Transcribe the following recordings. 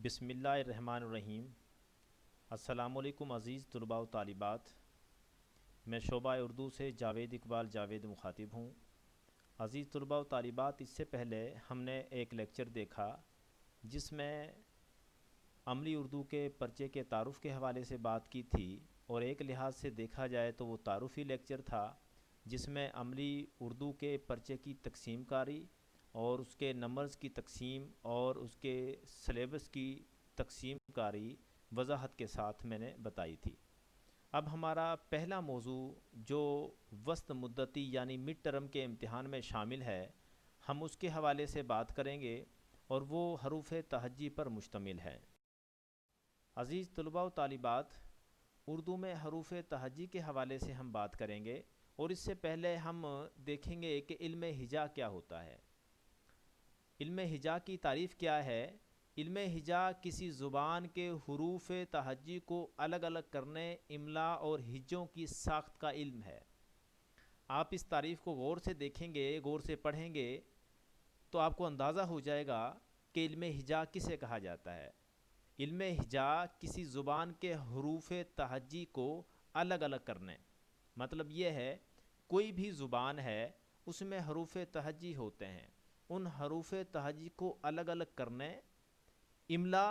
بسم اللہ الرحمن الرحیم۔ السلام علیکم عزیز طلباء و طالبات، میں شعبہ اردو سے جاوید اقبال جاوید مخاطب ہوں۔ عزیز طلباء و طالبات، اس سے پہلے ہم نے ایک لیکچر دیکھا جس میں عملی اردو کے پرچے کے تعارف کے حوالے سے بات کی تھی، اور ایک لحاظ سے دیکھا جائے تو وہ تعارفی لیکچر تھا جس میں عملی اردو کے پرچے کی تقسیم کاری اور اس کے نمبرز کی تقسیم اور اس کے سلیبس کی تقسیم کاری وضاحت کے ساتھ میں نے بتائی تھی۔ اب ہمارا پہلا موضوع جو وسط مدتی یعنی مڈ ٹرم کے امتحان میں شامل ہے، ہم اس کے حوالے سے بات کریں گے اور وہ حروف تہجی پر مشتمل ہے۔ عزیز طلباء و طالبات، اردو میں حروف تہجی کے حوالے سے ہم بات کریں گے، اور اس سے پہلے ہم دیکھیں گے کہ علم ہجا کیا ہوتا ہے۔ علم ہجا کی تعریف کیا ہے؟ علم ہجا کسی زبان کے حروف تہجی کو الگ الگ کرنے، املا اور ہجوں کی ساخت کا علم ہے۔ آپ اس تعریف کو غور سے دیکھیں گے، غور سے پڑھیں گے تو آپ کو اندازہ ہو جائے گا کہ علم ہجا کسے کہا جاتا ہے۔ علم ہجا کسی زبان کے حروف تہجی کو الگ الگ کرنے، مطلب یہ ہے کوئی بھی زبان ہے اس میں حروف تہجی ہوتے ہیں، ان حروف تہجی کو الگ الگ کرنے، املا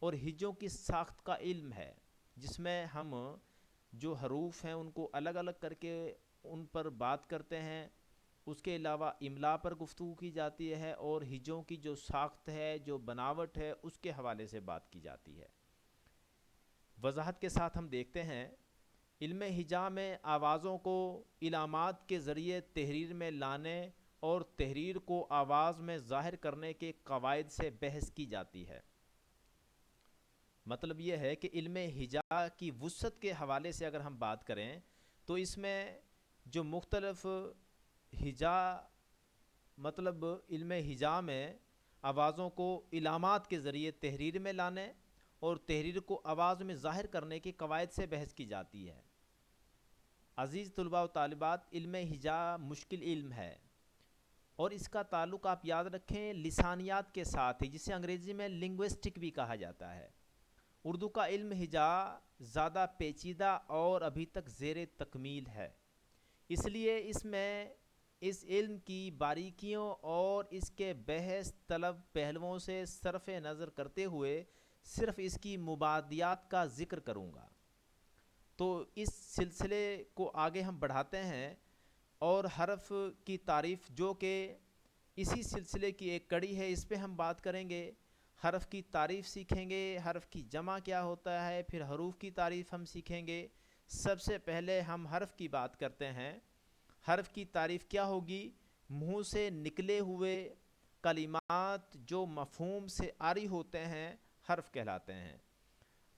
اور ہجوں کی ساخت کا علم ہے، جس میں ہم جو حروف ہیں ان کو الگ الگ کر کے ان پر بات کرتے ہیں۔ اس کے علاوہ املا پر گفتگو کی جاتی ہے، اور ہجوں کی جو ساخت ہے، جو بناوٹ ہے، اس کے حوالے سے بات کی جاتی ہے۔ وضاحت کے ساتھ ہم دیکھتے ہیں، علم ہجا میں آوازوں کو علامات کے ذریعے تحریر میں لانے اور تحریر کو آواز میں ظاہر کرنے کے قواعد سے بحث کی جاتی ہے۔ مطلب یہ ہے کہ علم ہجا کی وسعت کے حوالے سے اگر ہم بات کریں تو اس میں جو مختلف ہجا، مطلب علم ہجا میں آوازوں کو علامات کے ذریعے تحریر میں لانے اور تحریر کو آواز میں ظاہر کرنے کے قواعد سے بحث کی جاتی ہے۔ عزیز طلباء و طالبات، علم ہجا مشکل علم ہے، اور اس کا تعلق آپ یاد رکھیں لسانیات کے ساتھ ہے، جسے انگریزی میں لنگوسٹک بھی کہا جاتا ہے۔ اردو کا علم ہجا زیادہ پیچیدہ اور ابھی تک زیر تکمیل ہے، اس لیے اس میں اس علم کی باریکیوں اور اس کے بحث طلب پہلوؤں سے صرف نظر کرتے ہوئے صرف اس کی مبادیات کا ذکر کروں گا۔ تو اس سلسلے کو آگے ہم بڑھاتے ہیں، اور حرف کی تعریف جو کہ اسی سلسلے کی ایک کڑی ہے، اس پہ ہم بات کریں گے۔ حرف کی تعریف سیکھیں گے، حرف کی جمع کیا ہوتا ہے، پھر حروف کی تعریف ہم سیکھیں گے۔ سب سے پہلے ہم حرف کی بات کرتے ہیں۔ حرف کی تعریف کیا ہوگی؟ منہ سے نکلے ہوئے کلمات جو مفہوم سے عاری ہوتے ہیں حرف کہلاتے ہیں۔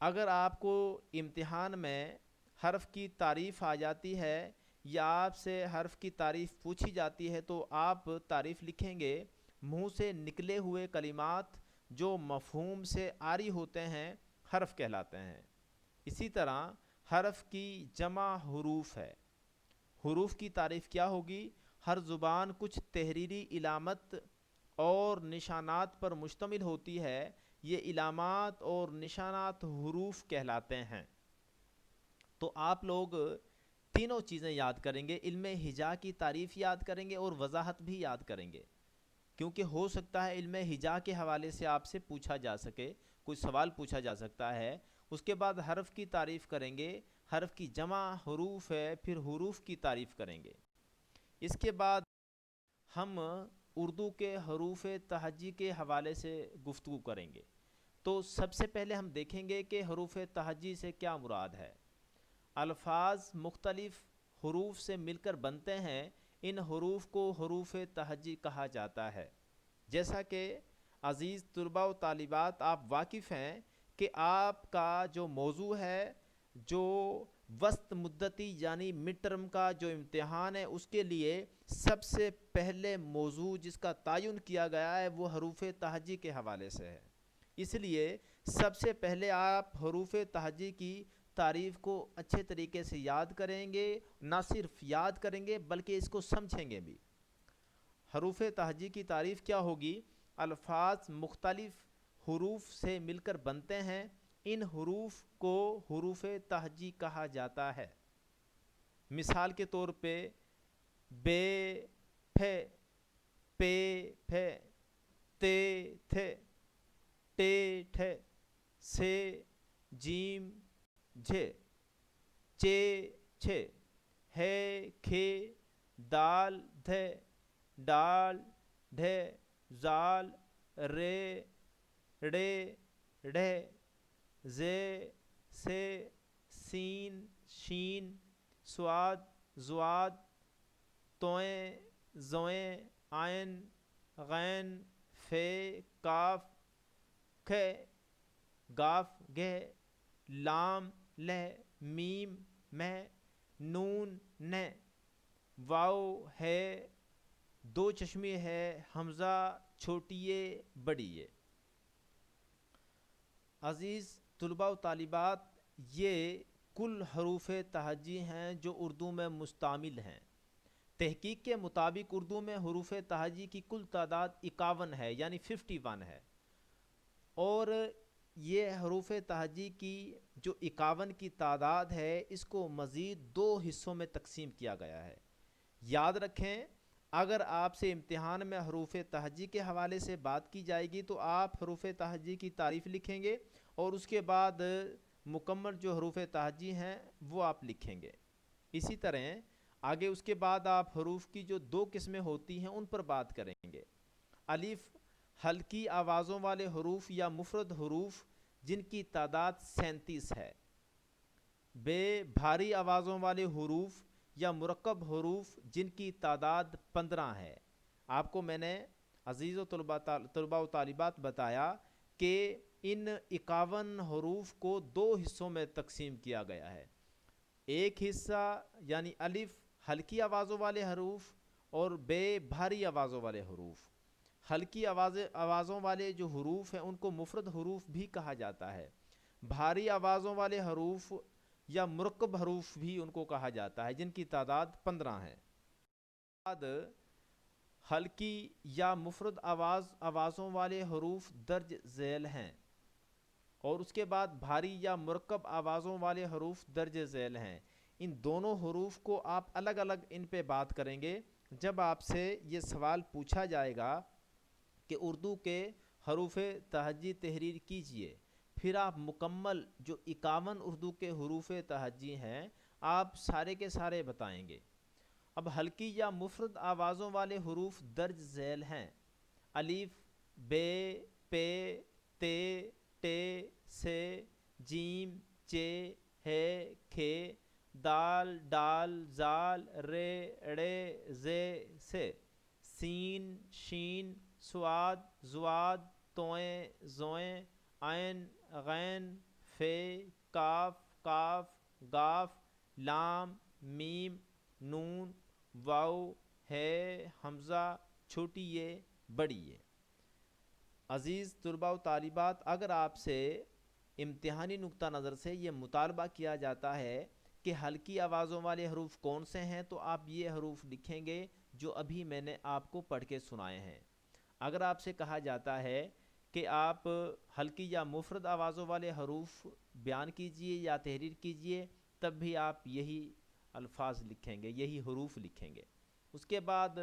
اگر آپ کو امتحان میں حرف کی تعریف آ جاتی ہے یا آپ سے حرف کی تعریف پوچھی جاتی ہے تو آپ تعریف لکھیں گے، منہ سے نکلے ہوئے کلمات جو مفہوم سے عاری ہوتے ہیں حرف کہلاتے ہیں۔ اسی طرح حرف کی جمع حروف ہے۔ حروف کی تعریف کیا ہوگی؟ ہر زبان کچھ تحریری علامت اور نشانات پر مشتمل ہوتی ہے، یہ علامات اور نشانات حروف کہلاتے ہیں۔ تو آپ لوگ تینوں چیزیں یاد کریں گے، علم ہجا کی تعریف یاد کریں گے اور وضاحت بھی یاد کریں گے، کیونکہ ہو سکتا ہے علم ہجا کے حوالے سے آپ سے پوچھا جا سکے، کوئی سوال پوچھا جا سکتا ہے۔ اس کے بعد حرف کی تعریف کریں گے، حرف کی جمع حروف ہے، پھر حروف کی تعریف کریں گے۔ اس کے بعد ہم اردو کے حروف تہجی کے حوالے سے گفتگو کریں گے۔ تو سب سے پہلے ہم دیکھیں گے کہ حروف تہجی سے کیا مراد ہے۔ الفاظ مختلف حروف سے مل کر بنتے ہیں، ان حروف کو حروف تہجی کہا جاتا ہے۔ جیسا کہ عزیز طلباء و طالبات آپ واقف ہیں کہ آپ کا جو موضوع ہے، جو وسط مدتی یعنی مڈ ٹرم کا جو امتحان ہے، اس کے لیے سب سے پہلے موضوع جس کا تعین کیا گیا ہے وہ حروف تہجی کے حوالے سے ہے۔ اس لیے سب سے پہلے آپ حروف تہجی کی تعریف کو اچھے طریقے سے یاد کریں گے، نہ صرف یاد کریں گے بلکہ اس کو سمجھیں گے بھی۔ حروف تہجی کی تعریف کیا ہوگی؟ الفاظ مختلف حروف سے مل کر بنتے ہیں، ان حروف کو حروف تہجی کہا جاتا ہے۔ مثال کے طور پہ بے پھے، پے پھے، تے تھے، ٹے ٹھے، سے جیم جھے، چے چھے، ہے کھے، دال دھے، ڈال ڈھے، زال رے ڑے ڑھے، زے سے، سین شین، سواد زواد، توئیں زوئیں، عین غین، فے کاف، کھے گاف گھے، لام لہ، میم مہ، نون نہ، واو ہے، دو چشمے ہے، حمزہ چھوٹیے بڑیے۔ عزیز طلباء و طالبات، یہ کل حروف تہجی ہیں جو اردو میں مستعمل ہیں۔ تحقیق کے مطابق اردو میں حروف تہجی کی کل تعداد 51 ہے، یعنی 51 ہے، اور یہ حروف تہجی کی جو 51 کی تعداد ہے، اس کو مزید 2 حصوں میں تقسیم کیا گیا ہے۔ یاد رکھیں، اگر آپ سے امتحان میں حروف تہجی کے حوالے سے بات کی جائے گی تو آپ حروف تہجی کی تعریف لکھیں گے، اور اس کے بعد مکمل جو حروف تہجی ہیں وہ آپ لکھیں گے۔ اسی طرح آگے اس کے بعد آپ حروف کی جو 2 قسمیں ہوتی ہیں ان پر بات کریں گے۔ الف ہلکی آوازوں والے حروف یا مفرد حروف جن کی تعداد 37 ہے۔ بے بھاری آوازوں والے حروف یا مرکب حروف جن کی تعداد 15 ہے۔ آپ کو میں نے عزیز و طلباء و طالبات بتایا کہ ان 51 حروف کو 2 حصوں میں تقسیم کیا گیا ہے۔ ایک حصہ یعنی الف ہلکی آوازوں والے حروف اور بے بھاری آوازوں والے حروف۔ ہلکی آوازوں والے جو حروف ہیں ان کو مفرد حروف بھی کہا جاتا ہے۔ بھاری آوازوں والے حروف یا مرکب حروف بھی ان کو کہا جاتا ہے، جن کی تعداد 15 ہے۔ بعد ہلکی یا مفرد آوازوں والے حروف درج ذیل ہیں، اور اس کے بعد بھاری یا مرکب آوازوں والے حروف درج ذیل ہیں۔ ان دونوں حروف کو آپ الگ الگ ان پہ بات کریں گے جب آپ سے یہ سوال پوچھا جائے گا کہ اردو کے حروف تہجی تحریر کیجئے، پھر آپ مکمل جو 51 اردو کے حروف تہجی ہیں آپ سارے کے سارے بتائیں گے۔ اب ہلکی یا مفرد آوازوں والے حروف درج ذیل ہیں۔ الف، بے، پے، تے، ٹے، سے، جیم، چے، ہے، کھے، دال، ڈال، زال، رے، ڑے، زے، سے، سین، شین، سواد، زواد، توئیں، زوئیں، عین، غین، فے، کاف، کاف، گاف، لام، میم، نون، واو، ہے، حمزہ چھوٹی یہ بڑی یہ۔ عزیز طلباء و طالبات، اگر آپ سے امتحانی نقطہ نظر سے یہ مطالبہ کیا جاتا ہے کہ ہلکی آوازوں والے حروف کون سے ہیں تو آپ یہ حروف لکھیں گے جو ابھی میں نے آپ کو پڑھ کے سنائے ہیں۔ اگر آپ سے کہا جاتا ہے کہ آپ ہلکی یا مفرد آوازوں والے حروف بیان کیجئے یا تحریر کیجئے، تب بھی آپ یہی الفاظ لکھیں گے، یہی حروف لکھیں گے۔ اس کے بعد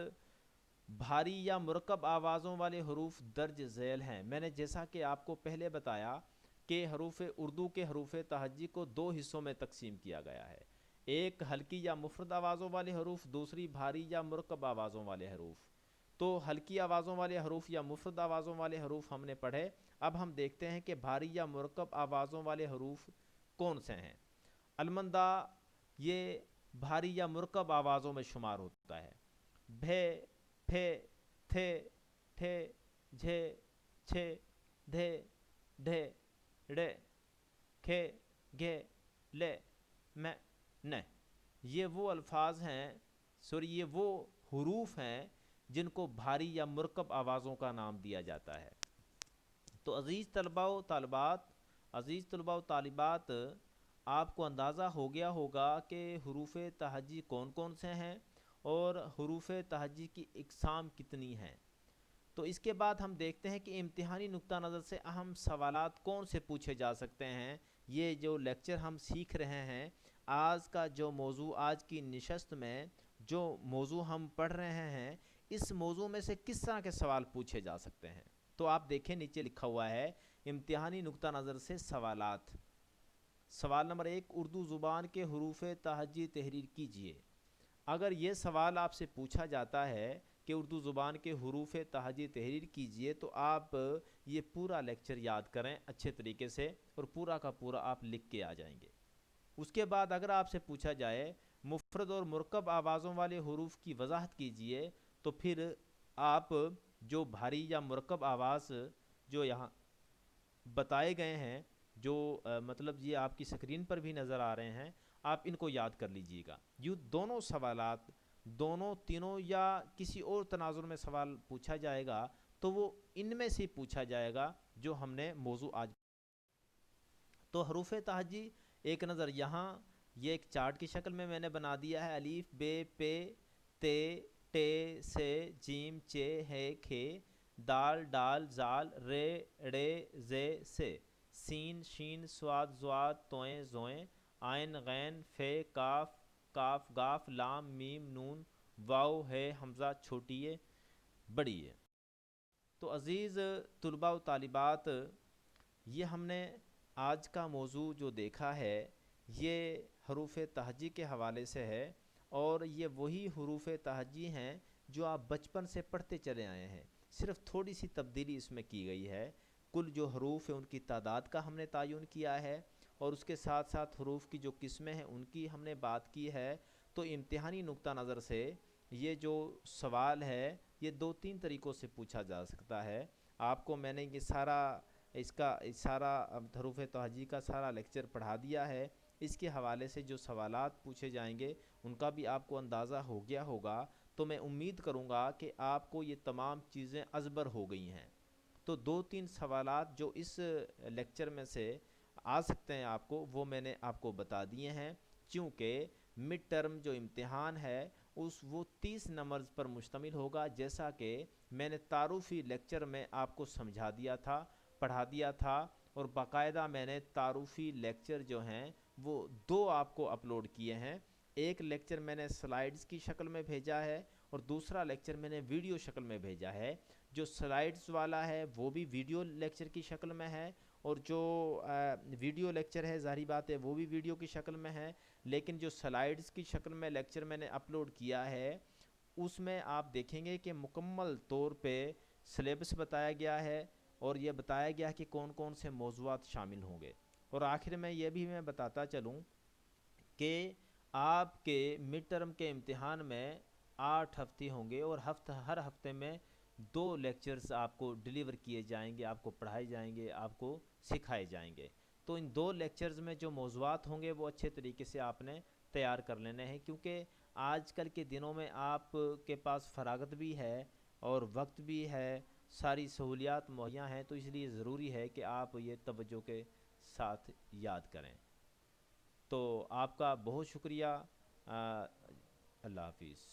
بھاری یا مرکب آوازوں والے حروف درج ذیل ہیں۔ میں نے جیسا کہ آپ کو پہلے بتایا کہ حروف اردو کے حروف تہجی کو 2 حصوں میں تقسیم کیا گیا ہے۔ ایک ہلکی یا مفرد آوازوں والے حروف، دوسری بھاری یا مرکب آوازوں والے حروف۔ تو ہلکی آوازوں والے حروف یا مفرد آوازوں والے حروف ہم نے پڑھے۔ اب ہم دیکھتے ہیں کہ بھاری یا مرکب آوازوں والے حروف کون سے ہیں۔ المندہ یہ بھاری یا مرکب آوازوں میں شمار ہوتا ہے۔ بھے، پھے، تھے، ٹھے، جھے، چھے، دھے، ڈھے، ڑے، کھے، گھے، لے، میں، نے، یہ وہ الفاظ ہیں، یہ وہ حروف ہیں جن کو بھاری یا مرکب آوازوں کا نام دیا جاتا ہے۔ تو عزیز طلباء و طالبات، آپ کو اندازہ ہو گیا ہوگا کہ حروف تہجی کون کون سے ہیں اور حروف تہجی کی اقسام کتنی ہیں۔ تو اس کے بعد ہم دیکھتے ہیں کہ امتحانی نقطہ نظر سے اہم سوالات کون سے پوچھے جا سکتے ہیں۔ یہ جو لیکچر ہم سیکھ رہے ہیں، آج کا جو موضوع، آج کی نشست میں جو موضوع ہم پڑھ رہے ہیں، اس موضوع میں سے کس طرح کے سوال پوچھے جا سکتے ہیں۔ تو آپ دیکھیں نیچے لکھا ہوا ہے امتحانی نقطہ نظر سے سوالات۔ سوال نمبر 1، اردو زبان کے حروف تہجی تحریر کیجیے۔ اگر یہ سوال آپ سے پوچھا جاتا ہے کہ اردو زبان کے حروف تہجی تحریر کیجیے، تو آپ یہ پورا لیکچر یاد کریں اچھے طریقے سے، اور پورا کا پورا آپ لکھ کے آ جائیں گے۔ اس کے بعد اگر آپ سے پوچھا جائے مفرد اور مرکب آوازوں والے حروف کی وضاحت کیجیے، تو پھر آپ جو بھاری یا مرکب آواز جو یہاں بتائے گئے ہیں، جو مطلب یہ آپ کی سکرین پر بھی نظر آ رہے ہیں، آپ ان کو یاد کر لیجئے گا۔ یوں دونوں سوالات، دونوں تینوں یا کسی اور تناظر میں سوال پوچھا جائے گا تو وہ ان میں سے پوچھا جائے گا جو ہم نے موضوع آج۔ تو حروف تہجی ایک نظر یہاں، یہ ایک چارٹ کی شکل میں نے بنا دیا ہے۔ الف بے پے تے ٹے سے جیم چے ہے کھے، دال ڈال زال رے ڑے زے سے، سین شین صاد ضاد توئیں زوئیں، عین غین فے کاف کاف گاف لام میم نون واو ہے حمزہ چھوٹی ہے بڑی ہے۔ تو عزیز طلباء و طالبات، یہ ہم نے آج کا موضوع جو دیکھا ہے، یہ حروف تہجی کے حوالے سے ہے، اور یہ وہی حروف تہجی ہیں جو آپ بچپن سے پڑھتے چلے آئے ہیں، صرف تھوڑی سی تبدیلی اس میں کی گئی ہے۔ کل جو حروف ہیں ان کی تعداد کا ہم نے تعین کیا ہے، اور اس کے ساتھ ساتھ حروف کی جو قسمیں ہیں ان کی ہم نے بات کی ہے۔ تو امتحانی نقطہ نظر سے یہ جو سوال ہے، یہ 2-3 طریقوں سے پوچھا جا سکتا ہے۔ آپ کو میں نے یہ سارا حروف تہجی کا سارا لیکچر پڑھا دیا ہے۔ اس کے حوالے سے جو سوالات پوچھے جائیں گے ان کا بھی آپ کو اندازہ ہو گیا ہوگا۔ تو میں امید کروں گا کہ آپ کو یہ تمام چیزیں ازبر ہو گئی ہیں۔ تو 2-3 سوالات جو اس لیکچر میں سے آ سکتے ہیں آپ کو، وہ میں نے آپ کو بتا دیے ہیں، چونکہ مڈ ٹرم جو امتحان ہے وہ 30 نمبرز پر مشتمل ہوگا، جیسا کہ میں نے تعارفی لیکچر میں آپ کو سمجھا دیا تھا، پڑھا دیا تھا، اور باقاعدہ میں نے تعارفی لیکچر جو ہیں وہ 2 آپ کو اپلوڈ کیے ہیں۔ ایک لیکچر میں نے سلائیڈز کی شکل میں بھیجا ہے، اور دوسرا لیکچر میں نے ویڈیو شکل میں بھیجا ہے۔ جو سلائیڈز والا ہے وہ بھی ویڈیو لیکچر کی شکل میں ہے، اور جو ویڈیو لیکچر ہے ظاہری بات ہے وہ بھی ویڈیو کی شکل میں ہے، لیکن جو سلائیڈز کی شکل میں لیکچر میں نے اپلوڈ کیا ہے اس میں آپ دیکھیں گے کہ مکمل طور پہ سلیبس بتایا گیا ہے، اور یہ بتایا گیا کہ کون کون سے موضوعات شامل ہوں گے۔ اور آخر میں یہ بھی میں بتاتا چلوں کہ آپ کے مڈ ٹرم کے امتحان میں 8 ہفتے ہوں گے، اور ہر ہفتے میں 2 لیکچرز آپ کو ڈیلیور کیے جائیں گے، آپ کو پڑھائے جائیں گے، آپ کو سکھائے جائیں گے۔ تو ان 2 لیکچرز میں جو موضوعات ہوں گے وہ اچھے طریقے سے آپ نے تیار کر لینے ہیں، کیونکہ آج کل کے دنوں میں آپ کے پاس فراغت بھی ہے اور وقت بھی ہے، ساری سہولیات مہیا ہیں، تو اس لیے ضروری ہے کہ آپ یہ توجہ کے ساتھ یاد کریں۔ تو آپ کا بہت شکریہ۔ اللہ حافظ۔